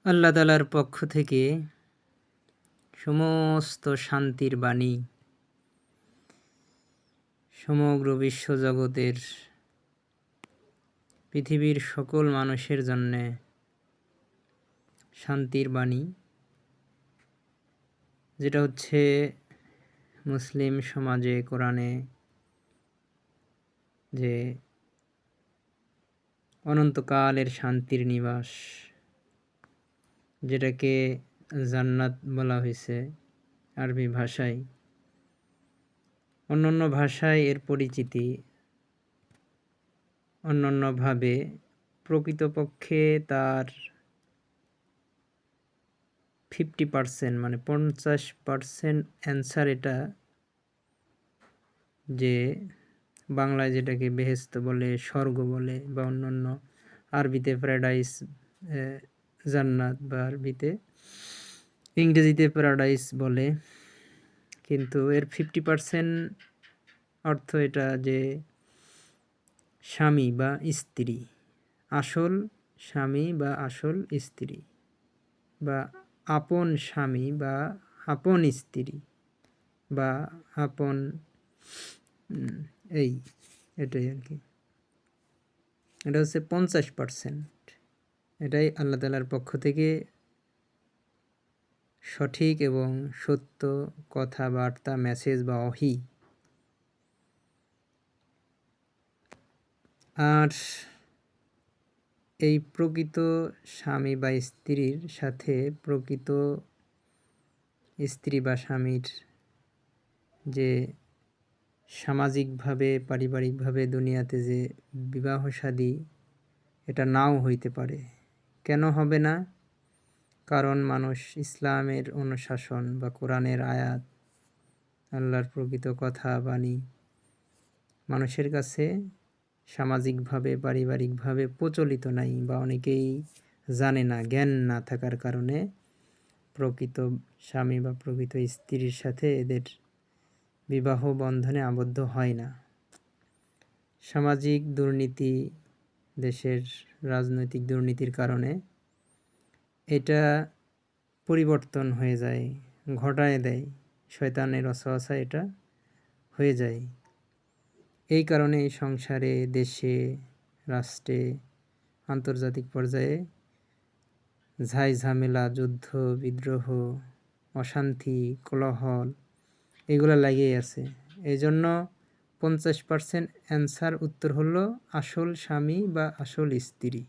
আল্লাহ তাআলার পক্ষ থেকে সমস্ত শান্তির বাণী সমগ্র বিশ্বজগতের পৃথিবীর সকল মানুষের জন্যে শান্তির বাণী, যেটা হচ্ছে মুসলিম সমাজে কোরআনে যে অনন্তকালের শান্তির নিবাস, যেটাকে জান্নাত বলা হয়েছে আরবি ভাষায়। অন্যান্য ভাষায় এর পরিচিতি অন্যান্যভাবে, প্রকৃতপক্ষে তার 50% মানে 50% অ্যান্সার এটা, যে বাংলায় যেটাকে বেহেশত বলে, স্বর্গ বলে, বা অন্যান্য আরবিতে প্যারাডাইস, জান্নাত, বা আরবিতে ইংরেজিতে প্যারাডাইস বলে। কিন্তু এর 50% অর্থ এটা যে স্বামী বা স্ত্রী, আসল স্বামী বা আসল স্ত্রী, বা আপন স্বামী বা আপন স্ত্রী, বা আপন এটাই আর কি। এটা হচ্ছে 50%। এটাই আল্লাহ তাআলার পক্ষ থেকে সঠিক এবং সত্য কথাবার্তা, মেসেজ বা ওহী। আর এই প্রকৃত স্বামী বা স্ত্রীর সাথে প্রকৃত স্ত্রী বা স্বামীর যে সামাজিকভাবে, পারিবারিকভাবে দুনিয়াতে যে বিবাহ শাদী, এটা নাও হইতে পারে। কেন হবে না? কারণ মানুষ ইসলামের অনুশাসন বা কোরআনের আয়াত, আল্লাহর প্রকৃত কথা বাণী মানুষের কাছে সামাজিকভাবে, পারিবারিকভাবে প্রচলিত নাই, বা অনেকেই জানে না, জ্ঞান না থাকার কারণে প্রকৃত স্বামী বা প্রকৃত স্ত্রীর সাথে এদের বিবাহ বন্ধনে আবদ্ধ হয় না। সামাজিক দুর্নীতি, দেশের রাজনৈতিক দুর্নীতির কারণে এটা পরিবর্তন হয়ে যায়, ঘটায় দেয়, শয়তানের ওয়াসওয়াসা এটা হয়ে যায়। এই কারণে সংসারে, দেশে, রাষ্ট্রে, আন্তর্জাতিক পর্যায়ে ঝাই ঝামেলা, যুদ্ধ বিদ্রোহ, অশান্তি, কোলাহল এগুলো লাগেই আছে। এই জন্য 50% অ্যান্সার উত্তর হলো আসল স্বামী বা আসল স্ত্রী।